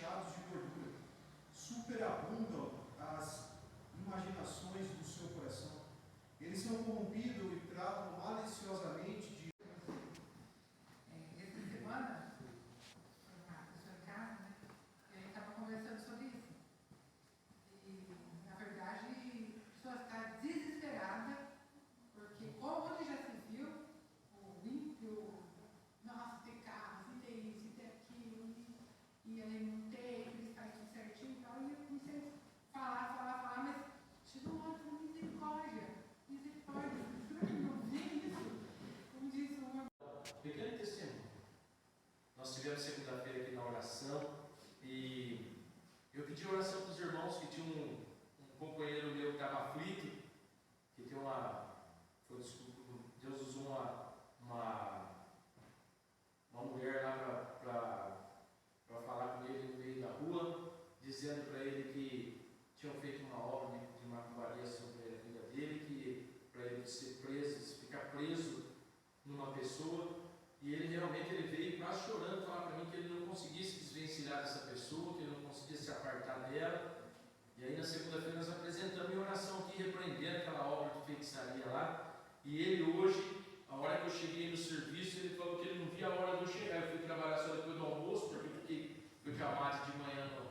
recheados de gordura, superabundam as imaginações do seu coração. Eles são corrompidos e tratam maliciosamente de... Essa semana, uma pessoa em casa, né? E a gente estava conversando sobre isso. E, na verdade, a pessoa está desesperada, porque onde já se viu o ímpio, nossa, ter carro, se ter isso, se ter aquilo, e aí não ter, eles fazem tudo certinho e tal, e eu comecei a falar, mas chegou uma hora de misericórdia, será que não vê isso? Como disse uma... Pequeno testemunho. Nós tivemos segunda-feira aqui na oração e eu pedi oração para os irmãos que tinha um companheiro meu que estava aflito, que tem Deus usou uma mulher lá para falar com ele no meio da rua, dizendo para ele que tinham feito uma obra de macumbaria sobre a vida dele, que para ele ser preso, ficar preso numa pessoa, e ele realmente veio quase chorando falar para mim que ele não conseguia se desvencilhar dessa pessoa, que ele não conseguia se apartar dela. E aí na segunda-feira nós apresentamos em oração aqui, repreendendo aquela obra de feitiçaria lá, e ele hoje, a hora que eu cheguei no serviço, ele falou que ele não via a hora de eu chegar. Eu fui trabalhar só depois do almoço, porque fui chamado de manhã no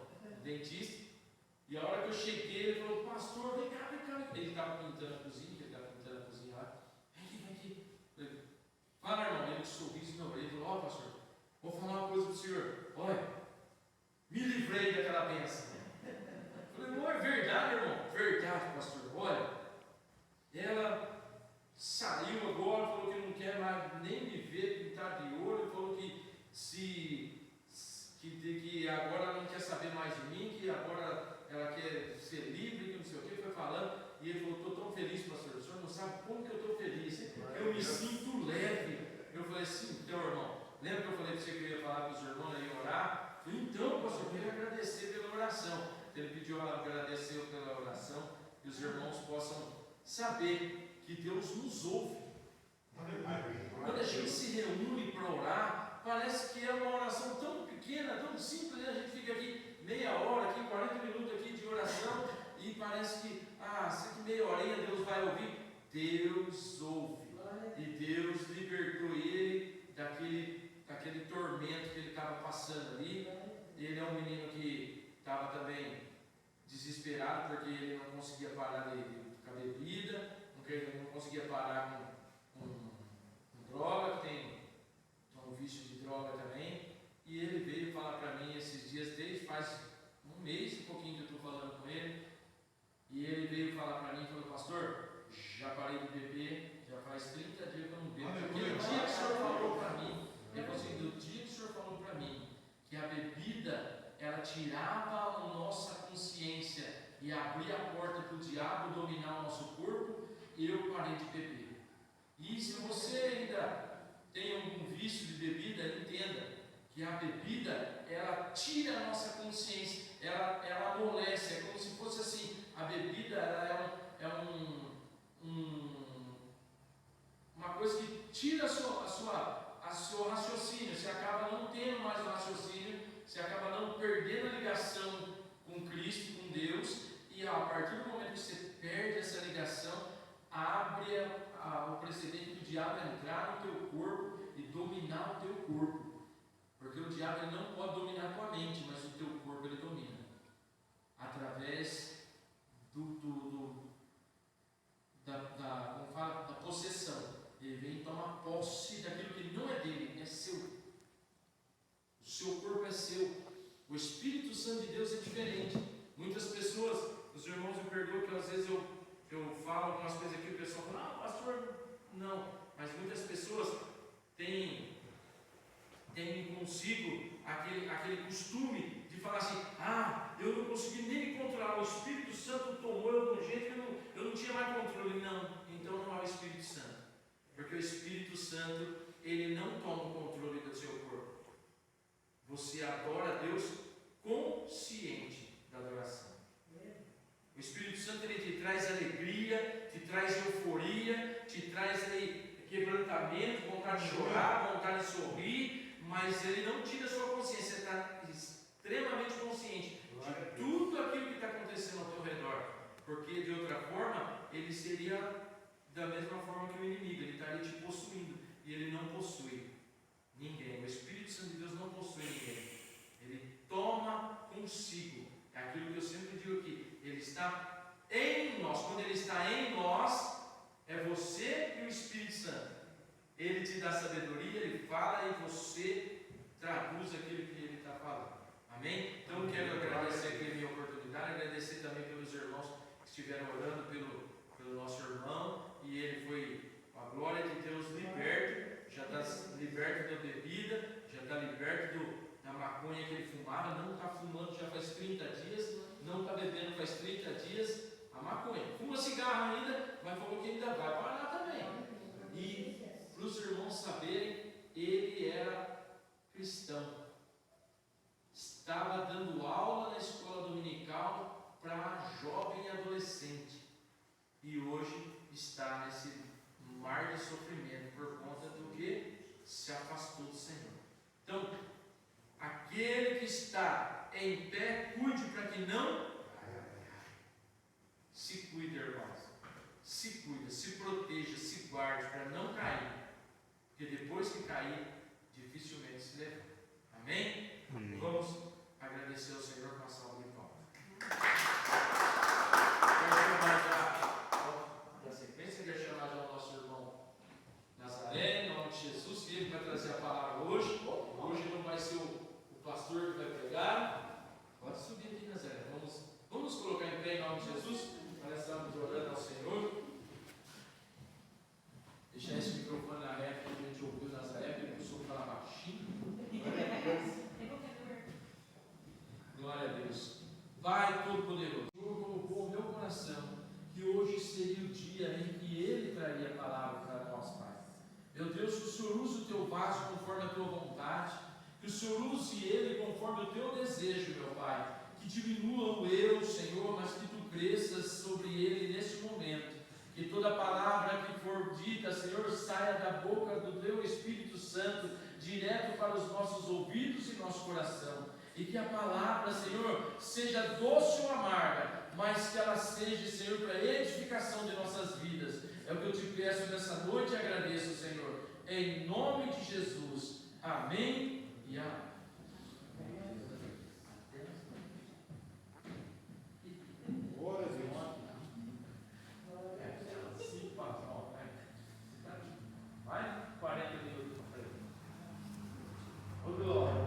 dentista, e a hora que eu cheguei, ele falou: pastor, vem cá. Ele estava pintando a cozinha, lá. Vem aqui. Fala, irmão. Ele com um sorriso na orelha, falou: ó, pastor, vou falar uma coisa para o senhor. Olha, me livrei daquela bênção. Eu falei: não é verdade, irmão? Verdade, pastor. Olha, ela saiu agora, falou que não quer mais nem me ver pintar de ouro, falou que que agora ela não quer saber mais de mim, que agora ela quer ser livre, que não sei o que, foi falando, e ele falou: estou tão feliz, pastor, o senhor não sabe como que eu estou feliz, eu me sinto leve. Eu falei assim: então, irmão, lembra que eu falei para você que eu ia falar para os irmãos aí orar? Eu falei: então, pastor, eu queria agradecer pela oração. Ele pediu, agradeceu pela oração, que os irmãos possam saber que Deus nos ouve. Quando a gente se reúne para orar, parece que é uma oração tão pequena, tão simples, né? A gente fica aqui meia hora, aqui 40 minutos aqui de oração, e parece que, se que meia horinha Deus vai ouvir. Deus ouve, e Deus libertou ele daquele tormento que ele estava passando ali. Ele é um menino que estava também desesperado, porque ele não conseguia parar com a bebida, não conseguia parar com droga, que tem um vício de droga também. E ele veio falar para mim esses dias, desde faz um mês e pouquinho que eu estou falando com ele, e ele veio falar para mim e falou: pastor, já parei de beber, já faz 30 dias que eu não bebo. Porque o dia que o senhor falou para mim, ele falou assim: do dia que o senhor falou para mim que a bebida, ela tirava a nossa consciência e abria a porta para o diabo dominar o nosso corpo, eu parei de beber. E se você ainda tem algum vício de bebida, entenda que a bebida, ela tira a nossa consciência, ela amolece, é como se fosse assim: a bebida, ela é uma coisa que tira seu raciocínio. Você acaba não tendo mais o raciocínio, você acaba não perdendo a ligação com Cristo, com Deus, e a partir do momento que você perde essa ligação, abre o precedente do diabo entrar no teu corpo e dominar o teu corpo. Porque o diabo, ele não pode dominar a tua mente, mas o teu corpo ele domina através da possessão. Ele vem e toma posse daquilo que não é dele, é seu. O seu corpo é seu. O Espírito Santo de Deus é diferente. Muitas pessoas, os irmãos me perdoam que às vezes eu falo algumas coisas aqui, o pessoal fala: pastor, não. Mas muitas pessoas têm consigo aquele costume de falar assim: eu não consegui nem me controlar, o Espírito Santo tomou eu de um jeito que eu não tinha mais controle. Não, então não é o Espírito Santo, porque o Espírito Santo, ele não toma o controle do seu corpo. Você adora a Deus consciente da adoração. O Espírito Santo, ele te traz alegria, te traz euforia, te traz quebrantamento, vontade de chorar, vontade de sorrir, mas ele não tira a sua consciência. Você está extremamente consciente de tudo aquilo que está acontecendo ao teu redor, porque de outra forma ele seria da mesma forma que o inimigo, ele estaria te possuindo, e ele não possui ninguém. O Espírito Santo de Deus não possui ninguém, ele toma consigo. É aquilo que eu sempre digo aqui, ele está em nós. Quando ele está em nós, é você e o Espírito Santo. Ele te dá sabedoria, ele fala e você traduz aquilo que ele está falando. Amém? Então eu quero agradecer aqui a minha oportunidade, agradecer também pelos irmãos que estiveram orando pelo nosso irmão, e ele foi, a glória de Deus, liberto, já está liberto da bebida, já está liberto da maconha que ele fumava, não está fumando já faz 30 dias, não está bebendo faz 30 dias a maconha. Fuma cigarro ainda, mas falou que ainda vai parar também. E para os irmãos saberem, ele era cristão, estava dando aula na escola dominical para jovem e adolescente, e hoje está nesse mar de sofrimento por conta do que se afastou do Senhor. Então, aquele que está em pé, cuide para que não se cuide, irmãos. Se cuida, se proteja, se guarde para não cair, porque depois que cair, dificilmente se levanta. Amém? Amém. Vamos agradecer ao Senhor com a salva de palmas. Na sequência, quero chamar já o nosso irmão Nazaré, em nome de Jesus, que ele vai trazer a palavra hoje. Hoje não vai ser o pastor que vai pregar. Pode subir aqui, Nazaré. Vamos colocar em pé em nome de Jesus, para estarmos orando ao Senhor. Deixar esse microfone na reta para a gente ouvir o Nazaré, porque ele costuma falar baixinho. Glória a Deus. Pai Todo-Poderoso, o Senhor colocou no meu coração que hoje seria o dia em que Ele traria a palavra para nós, Pai. Meu Deus, que o Senhor use o teu vaso conforme a tua vontade, que o Senhor use ele conforme o teu desejo, meu Pai. Que diminua o eu, Senhor, mas que tu cresças sobre ele neste momento. Que toda palavra que for dita, Senhor, saia da boca do teu Espírito Santo, direto para os nossos ouvidos e nosso coração. E que a palavra, Senhor, seja doce ou amarga, mas que ela seja, Senhor, para a edificação de nossas vidas. É o que eu te peço nessa noite e agradeço, Senhor, em nome de Jesus. Amém e amém. Vai 40 minutos para frente. Ô Glória.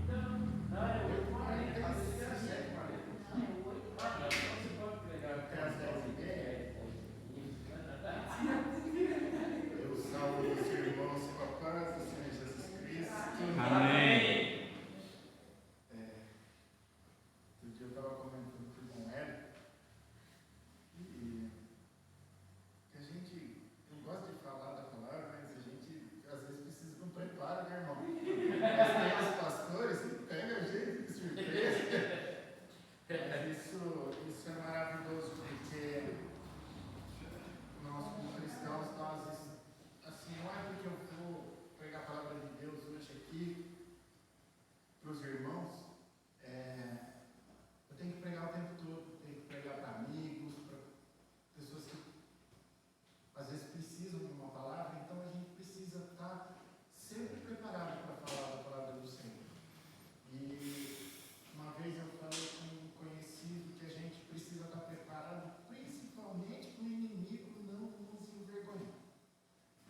Então, não, é 8h40. Você quer 7h40? Não, é 8h40. Você pode pegar até as 10h30. Eu salvo os irmãos com a paz do Senhor Jesus Cristo. Amém. Outro dia eu estava comentando com o irmão Hélio que a gente não gosta de falar da palavra, mas a gente às vezes precisa de um preparo, né, irmão? Mas tem os pastores que pegam a gente de surpresa. Mas isso é maravilhoso, porque nós, como cristãos, nós, assim, não é porque eu vou pregar a palavra de Deus hoje aqui para os irmãos, eu tenho que pregar o tempo todo, tenho que pregar para amigos, para pessoas que às vezes precisam de uma palavra, então a gente precisa estar sempre preparado para falar da palavra do Senhor. E uma vez eu falei com um conhecido que a gente precisa estar preparado principalmente para o inimigo não nos envergonhar.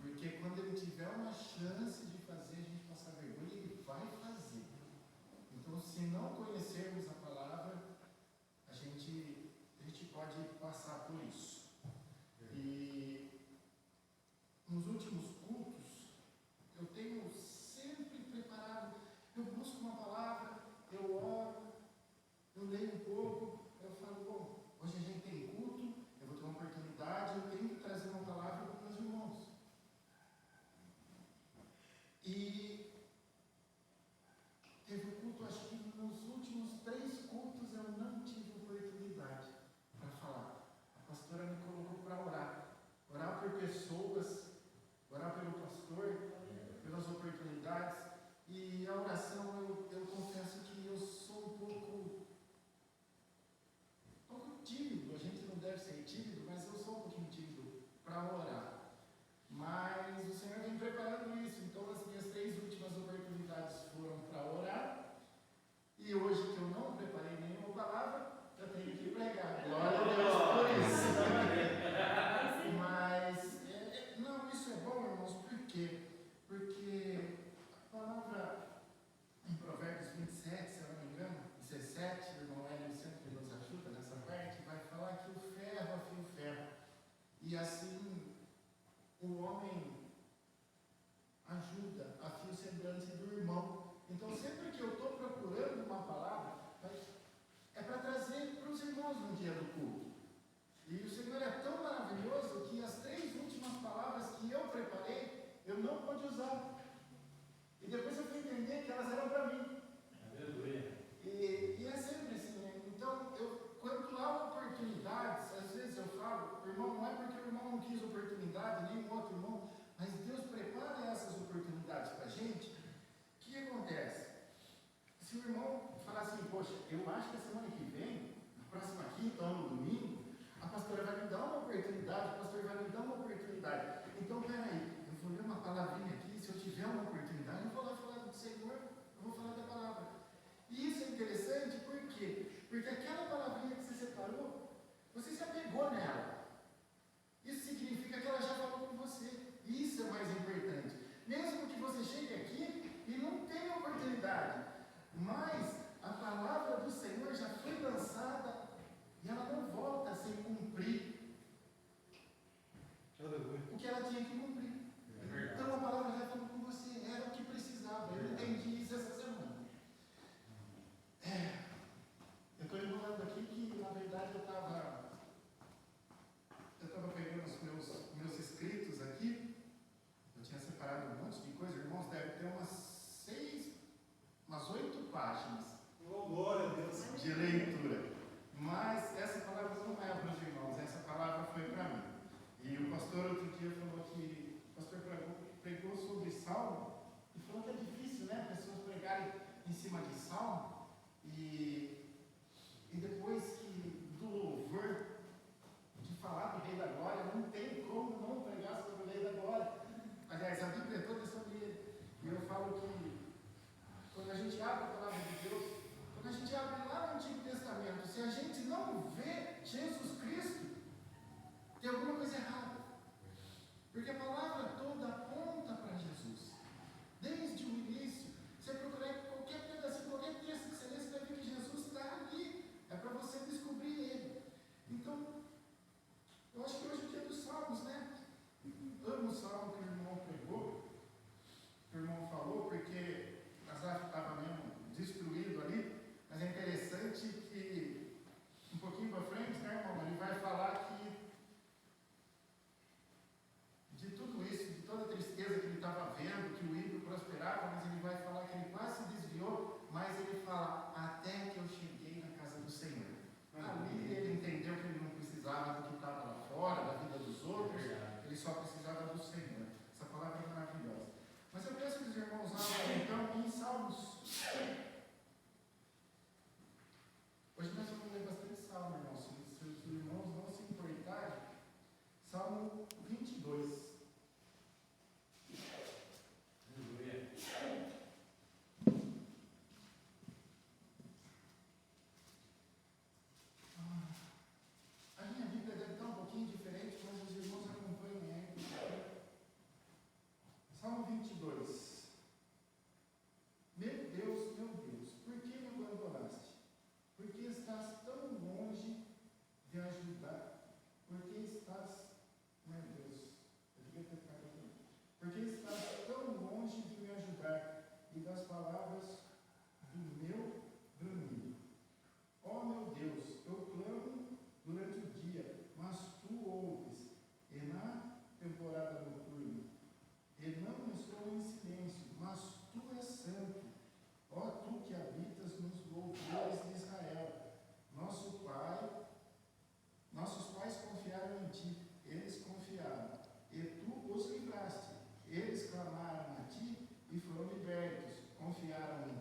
Porque quando ele tiver uma chance de fazer a gente passar vergonha, ele vai fazer. Então, se não conhecermos a palavra, a gente pode passar por isso. E nos últimos cultos, eu tenho sempre preparado, eu busco uma palavra, eu oro, eu leio um pouco, eu falo, bom, hoje a gente tem culto, eu vou ter uma oportunidade, eu tenho que trazer uma palavra para os meus irmãos. E teve um culto, acho que nos últimos 3 cultos eu não tive oportunidade para falar. A pastora me colocou para orar por pessoas, orar pelo pastor, pelas oportunidades, e a oração eu irmãos no dia do culto. E o Senhor é tão maravilhoso que as 3 últimas palavras que eu preparei, eu não pude usar. E depois eu fui entender que elas eram para mim. Aleluia. E é sempre assim, né? Então, quando há oportunidades, às vezes eu falo, o irmão, não é porque o irmão não quis oportunidade, nem o outro irmão, mas Deus prepara essas oportunidades para a gente. O que acontece? Se o irmão falar assim, poxa, eu acho que a semana que vem, na próxima quinta ou no domingo, a pastora vai me dar uma oportunidade, o pastor vai me dar uma oportunidade. Então, peraí, eu vou ler uma palavrinha aqui, se eu tiver uma oportunidade, eu vou lá falar do Senhor, eu vou falar da palavra. E isso é interessante, por quê? Porque aquela palavrinha que você separou, você se apegou nela. Isso significa que ela já falou com você. Isso é mais importante. Mesmo que você chegue aqui e não tenha oportunidade, mas a palavra do Senhor já foi lançada e ela não volta sem cumprir o que ela tinha que cumprir. Então a palavra já falou com você, era o que precisava. Eu entendi isso essa semana. Eu estou enrolando aqui que, na verdade, eu estava pegando os meus escritos aqui. Eu tinha separado um monte de coisa. Irmãos, deve ter umas 8 páginas Glória a Deus. de leitura. Mas essa palavra não é para os irmãos, essa palavra foi para mim. E o pastor outro dia falou que o pastor pregou sobre Salmo e falou que é difícil, né? Pessoas pregarem em cima de Salmo e depois do louvor, de falar do Rei da Glória, não tem como não pregar sobre o Rei da Glória. Aliás, a Bíblia é toda sobre ele. E eu falo que quando a gente abre a palavra de Deus, quando a gente abre lá no Antigo Testamento, se a gente não vê Jesus Cristo, tem alguma coisa errada. Porque a palavra toda aponta para Jesus. Desde o início, você procurar qualquer pedacinho, qualquer texto que você lê, você vai ver que Jesus está ali. É para você descobrir ele. Então, eu acho que hoje é o dia dos Salmos, né? Amo o salmo que o irmão pregou, que o irmão falou, porque Asaf estava mesmo destruído ali, mas é interessante que, um pouquinho para frente, né, irmão, ele vai falar que de tudo isso, de toda a tristeza que ele estava vendo, que o ímpio prosperava, mas ele vai falar que ele quase se desviou, mas ele fala, até que eu cheguei na casa do Senhor. Ali ele entendeu que ele não precisava do que estava lá fora, da vida dos outros, ele só precisava do Senhor. Essa palavra é maravilhosa. Mas eu peço que os irmãos abram então em Salmos. Hoje nós vamos ler bastante Salmo, irmãos. Se os irmãos não se importarem, Salmo 22. Aleluia. A minha Bíblia deve estar um pouquinho diferente, mas os irmãos acompanhem aí. Salmo 22. Meu Deus, por que me abandonaste? Por que estás tão longe de ajudar? Por que estás, meu Deus, eu devia ter ficado aqui. Por que estás tão longe de me ajudar e das palavras do meu bramido? Ó meu Deus, eu clamo durante o dia, mas tu ouves, e na temporada noturna, e não estou em silêncio, mas tu és santo. Ó tu que habitas nos louvores de Israel, nossos pais confiaram em ti, eles confiaram, e tu os livraste. Eles clamaram a ti e foram libertos, confiaram em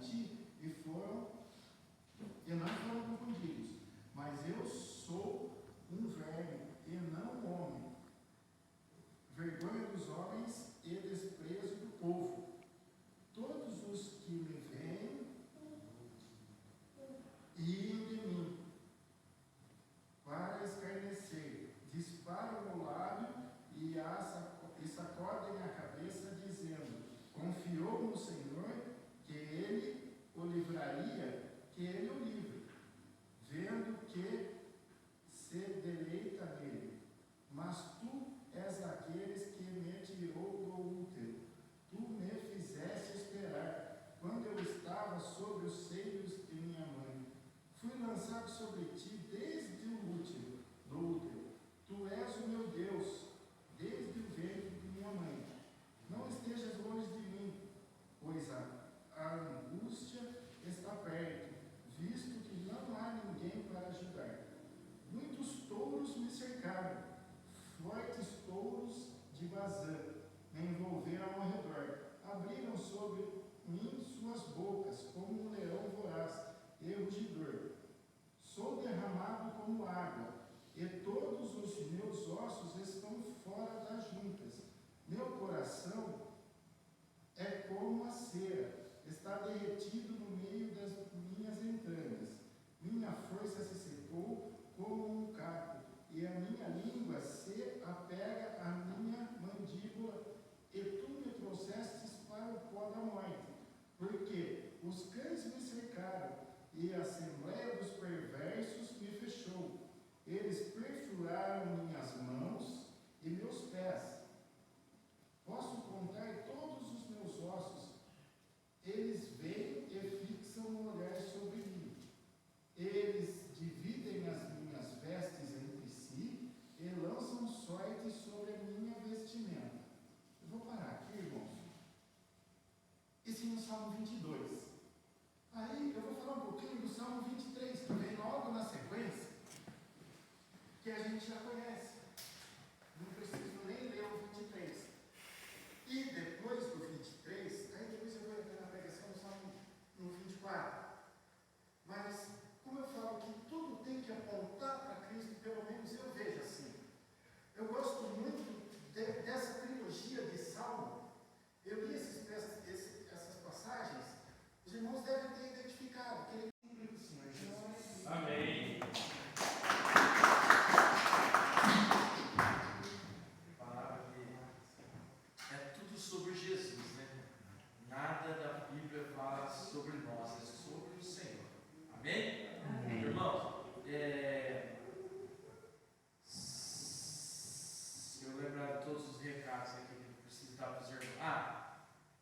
pó da morte, porque os cães me cercaram, e a assembleia dos perversos me fechou. Eles perfuraram minhas mãos e meus pés. Posso contar todos os meus ossos. Eles veem e fixam o olhar sobre mim. Eles dividem as minhas vestes entre si e lançam sorte sobre a minha vestimenta. Eu vou parar aqui, irmãos. Esse é no Salmo 22. Aí eu vou falar um pouquinho do Salmo 23, que vem logo na sequência, que a gente já conhece. Não preciso nem ler o 23. E depois do 23, aí depois eu vou entrar na pregação do Salmo no 24. Mas, como eu falo que tudo tem que apontar para Cristo, pelo menos eu vejo assim. Eu gosto muito dessa trilogia de Salmo. Eu li essas passagens, os irmãos devem ter identificado que ele é o do Senhor Jesus. Amém. Palavra que é tudo sobre Jesus, né? Nada da Bíblia fala sobre nós, é sobre o Senhor. Amém? Amém. Irmãos, se eu lembrar de todos os recados aqui que eu preciso dar para os irmãos.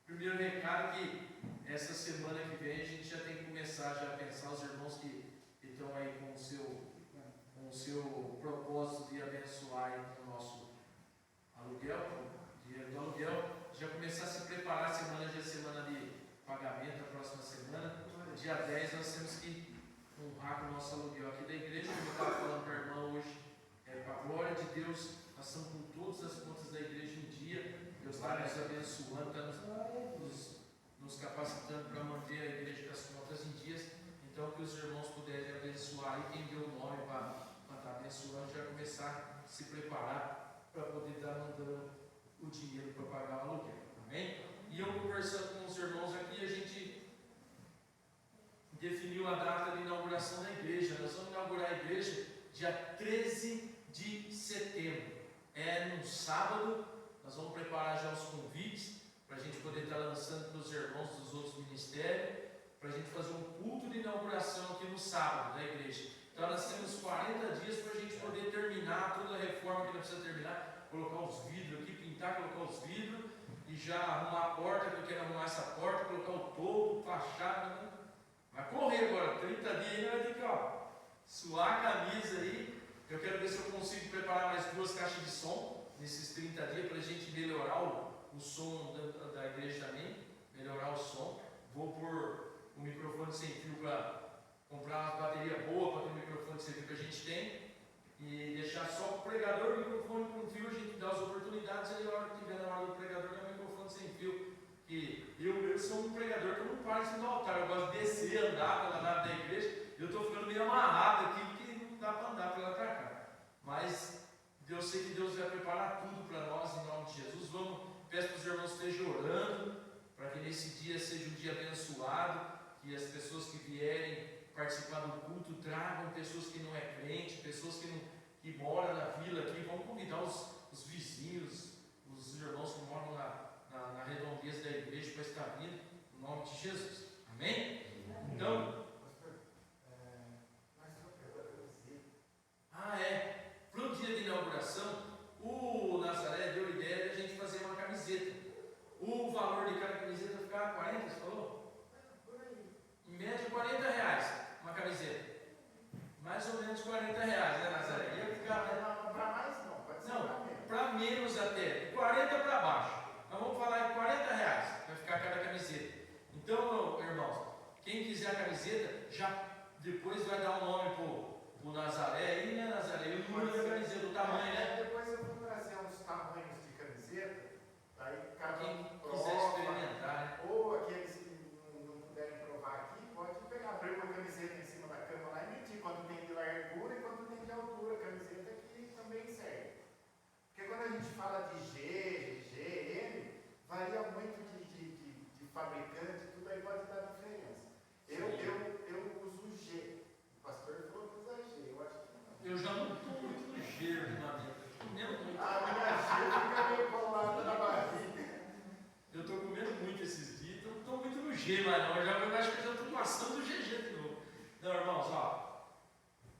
Primeiro recado que essa semana que vem a gente já tem que começar já a pensar, os irmãos que estão aí com o seu propósito de abençoar aí o nosso aluguel, o dinheiro do aluguel, já começar a se preparar. Semana já é semana de pagamento, a próxima semana, dia 10 nós temos que honrar com o nosso aluguel aqui da igreja, como eu estava falando para a irmã hoje, para a glória de Deus, nós estamos com todas as contas da igreja em dia. Deus está nos abençoando, está nos capacitando para manter a igreja com as contas em dias. Então, que os irmãos puderem abençoar e quem deu o nome para estar abençoando, já começar a se preparar para poder estar mandando o dinheiro para pagar o aluguel. Amém? E eu conversando com os irmãos aqui, a gente definiu a data de inauguração da igreja. Nós vamos inaugurar a igreja dia 13 de setembro. É num sábado. Nós vamos preparar já os convites para a gente poder estar lançando para os irmãos dos outros ministérios, para a gente fazer um culto de inauguração aqui no sábado da igreja. Então nós temos 40 dias para a gente poder terminar toda a reforma que nós precisamos terminar, colocar os vidros aqui, pintar, colocar os vidros e já arrumar a porta, que eu quero arrumar essa porta, colocar o topo, fachada. Né? Vai correr agora, 30 dias ainda vai ter que suar a camisa aí. Eu quero ver se eu consigo preparar mais 2 caixas de som nesses 30 dias para a gente melhorar o som da igreja também, melhorar o som. Vou pôr o microfone sem fio para comprar uma bateria boa para ter o microfone sem fio que a gente tem e deixar só o pregador, o microfone com fio, a gente dá as oportunidades, aí a hora que tiver na hora do pregador, dá o microfone sem fio. Que eu sou um pregador que eu não paro em cima do altar, eu gosto de descer, andar pela nave da igreja, eu estou ficando meio amarrado aqui, que não dá para andar pela cá. Mas eu sei que Deus vai preparar tudo para nós em nome de Jesus. Peço para os irmãos que estejam orando, para que nesse dia seja um dia abençoado, que as pessoas que vierem participar do culto tragam pessoas que não é crente, pessoas que moram na vila aqui. Vamos convidar os vizinhos, os irmãos que moram na redondeza da igreja para estar vindo, em nome de Jesus. Amém? Então, para o dia de inauguração, o Nazaré deu a ideia de a gente fazer uma camiseta. O valor de cada camiseta ficava 40, você falou? Em média, R$40 uma camiseta. Mais ou menos R$40, né, Nazaré? Ia ficar. Não, para mais não, pode ser para menos. Para menos até, 40 para baixo. Nós vamos falar em R$40 vai ficar cada camiseta. Então, irmãos, quem quiser a camiseta, já depois vai dar um nome para o Nazaré aí, né, Nazaré? E o número da camiseta, o tamanho, né? Depois eu vou trazer uns tamanhos de camiseta, daí Quem prova, quiser experimentar, né? ou aqueles que não puderem provar aqui, pode pegar, abrir uma camiseta em cima da cama lá e medir quanto tem de largura e quanto tem de altura, a camiseta que também serve. Porque quando a gente fala de G, M, varia muito de fabricante, tudo aí pode dar diferença. Eu uso G. O pastor falou que usa G, eu acho que não. Eu já não estou muito ligeiro ultimamente. Comendo muito. A minha G fica meio colada na barriga. Eu estou comendo muito esses dias. GG mais não, eu acho que eu já estou passando do GG de novo. Não, irmãos, ó.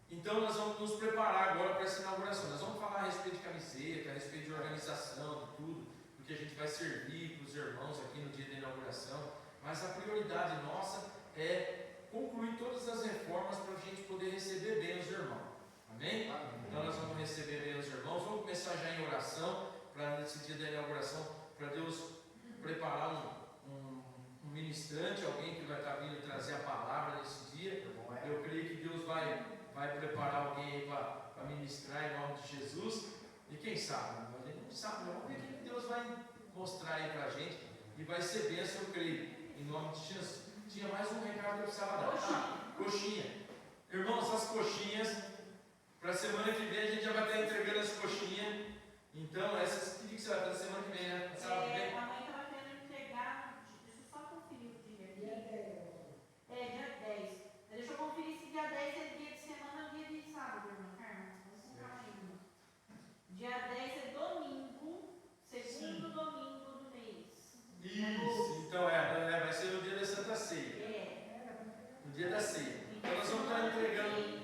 Então nós vamos nos preparar agora para essa inauguração. Nós vamos falar a respeito de camiseta, a respeito de organização, de tudo, do que a gente vai servir para os irmãos aqui no dia da inauguração. Mas a prioridade nossa é concluir todas as reformas para a gente poder receber bem os irmãos. Amém? Então nós vamos receber bem os irmãos. Vamos começar já em oração para nesse dia da inauguração, para Deus preparar um ministrante, alguém que vai estar vindo trazer a palavra nesse dia. Eu creio que Deus vai preparar alguém aí para ministrar em nome de Jesus. E quem sabe? A gente não sabe, vamos ver o que Deus vai mostrar aí para a gente. E vai ser bênção, eu creio, em nome de Jesus. Tinha mais um recado que eu precisava dar. Coxinha. Irmãos, as coxinhas, para a semana que vem a gente já vai estar entregando as coxinhas. Então, essas que você vai fazer semana que vem, né? Sábado que vem? A mãe estava querendo entregar, deixa eu só conferir o dia. Dia 10. Deixa eu conferir se dia 10 é dia de semana ou dia de sábado, irmã Carmen. Dia 10 é domingo, segundo domingo do mês. Isso, então vai ser no dia da Santa Ceia. No dia da ceia. Então nós vamos estar entregando.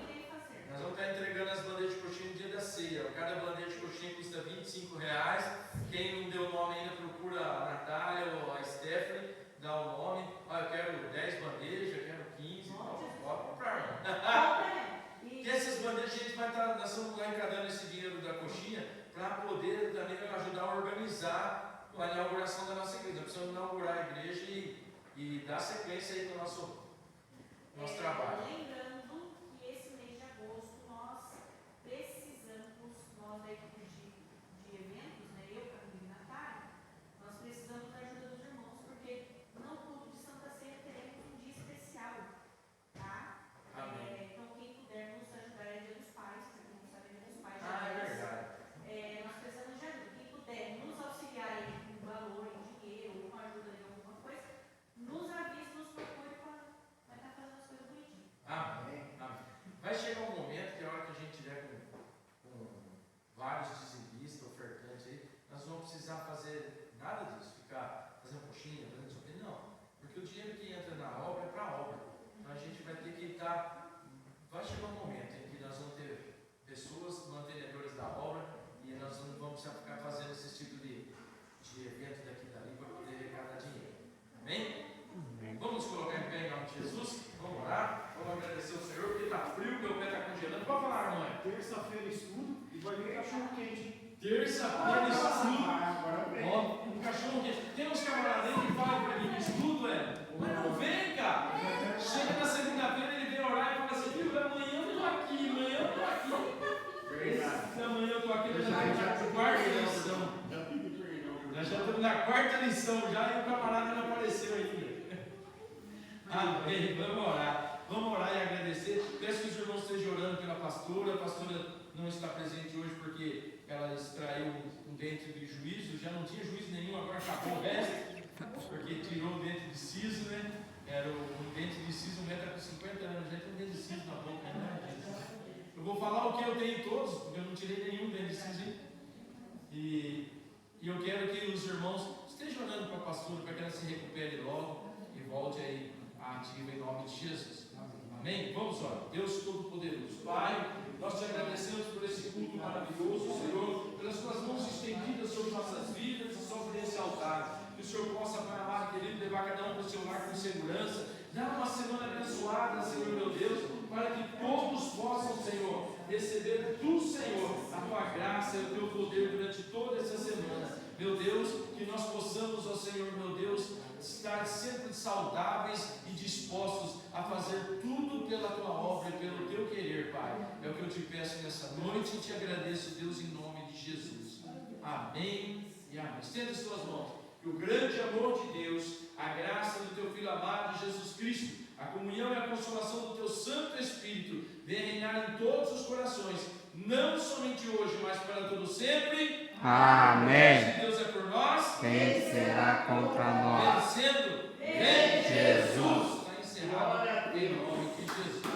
Nós vamos estar entregando as bandejas de coxinha no dia da ceia. Cada bandeja de coxinha custa R$25. Quem não deu o nome ainda, procura a Natália ou a Stephanie, dá o nome. Eu quero 10 bandejas, eu quero 15. Pode comprar. E essas bandejas a gente vai estar, nós estamos arrecadando esse dinheiro da coxinha para poder também ajudar a organizar a inauguração da nossa igreja. Nós precisamos inaugurar a igreja e dar sequência aí no nosso trabalho. Lembrando que esse mês de agosto nós precisamos, nós da equipe de eventos, né, eu, Camila e Natália, nós precisamos da ajuda dos irmãos, porque no culto de Santa Ceia teremos um dia especial, tá? Amém. Então quem puder nos ajudar é Dia dos Pais, para quem não sabe, é Dia dos Pais. É verdade. Nós precisamos de ajuda. Quem puder nos auxiliar aí com valor, em dinheiro, ou com ajuda de alguma coisa, nos avise, nos procure para vai estar fazendo as coisas bonitinhas. Amém. Vai chegar um momento que a hora que a gente tiver com vários dizimistas, ofertantes aí, nós não vamos precisar fazer nada disso, ficar fazendo coxinha, fazendo isso aqui, não. Porque o dinheiro que entra na obra é para a obra. Então a gente vai ter que estar. Vai chegar um momento em que nós vamos ter pessoas mantenedores da obra e nós não vamos precisar ficar fazendo esse tipo de evento daqui e dali para poder arrecadar dinheiro. Amém? Vamos colocar em pé em nome de Jesus? Vamos orar? Vamos agradecer ao Senhor, porque está frio, meu pé está congelando. Pode falar, mãe? Terça-feira estudo e vai vir cachorro quente. Terça-feira estudo. Ó, um cachorro quente. Tem uns camaradas aí que falam para mim, estudo, mas não vem, cara. Chega na segunda-feira, ele vem orar e fala assim, filho, amanhã eu estou aqui, amanhã eu estou aqui. Amanhã eu estou aqui, nós já estamos na quarta lição. Nós já estamos na quarta lição já e o camarada não apareceu ainda. Amém. Vamos orar e agradecer. Peço que os irmãos estejam orando pela pastora. A pastora não está presente hoje porque ela extraiu um dente de juízo. Já não tinha juízo nenhum, agora acabou o resto. Porque tirou o dente de siso, né? Era um dente de siso, um metro com 50 anos. Já tem um dente de siso na boca, né? Eu vou falar o que eu tenho em todos, porque eu não tirei nenhum dente de siso. E eu quero que os irmãos estejam orando para a pastora, para que ela se recupere logo e volte aí ativa em nome de Jesus. Amém? Vamos orar. Deus Todo-Poderoso, Pai, nós te agradecemos por esse culto maravilhoso, Senhor, pelas tuas mãos estendidas sobre nossas vidas e sobre esse altar. Que o Senhor possa, Pai amado, querido, levar cada um para o seu lar com segurança. Dar uma semana abençoada, Senhor meu Deus, para que todos possam, Senhor, receber do Senhor a tua graça e o teu poder durante toda essa semana. Meu Deus, que nós possamos, ó Senhor, meu Deus, estar sempre saudáveis e dispostos a fazer tudo pela tua obra e pelo teu querer, Pai. É o que eu te peço nessa noite e te agradeço, Deus, em nome de Jesus. Amém e amém. Estenda as tuas mãos. Que o grande amor de Deus, a graça do teu Filho amado, Jesus Cristo, a comunhão e a consolação do teu Santo Espírito venha reinar em todos os corações, não somente hoje, mas para todo sempre. Amém. Se Deus é por nós, Quem será contra nós? vencendo, Jesus. Está encerrado em nome de Jesus.